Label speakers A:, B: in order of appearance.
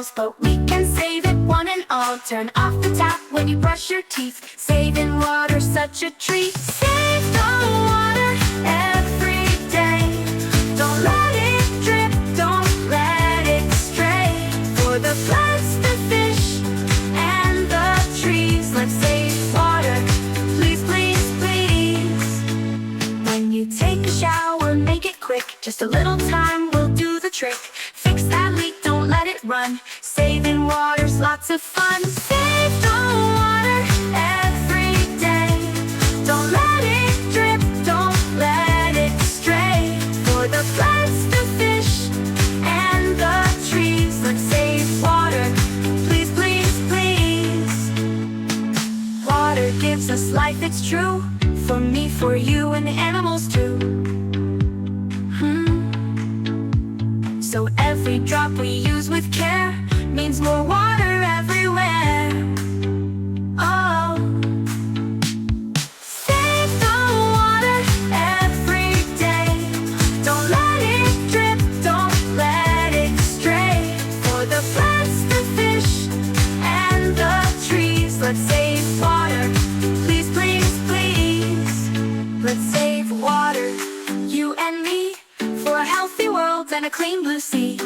A: falls, but we can save it one and all. Turn off the tap when you brush your teeth. Saving water's such a treat. Save the water every day. Don't let it drip, don't let it stray. For the plants, the fish, and the trees, let's save water, please, please, please. When you take a shower, make it quick. Just a little time will do the trick. Fix that leak, don't let it run. Saving water's lots of fun. Save the water every day. Don't let it drip, don't let it stray. For the plants, the fish, and the trees, let's save water, please, please, please. Water gives us life, it's true. For me, for you, and the animals too. So every drop we use with care means more water everywhere. Oh, save the water every day. Don't let it drip, don't let it stray. For the plants, the fish, and the trees, let's save water, please, please, please. Let's save water, you and me, for a healthy world and a clean blue sea.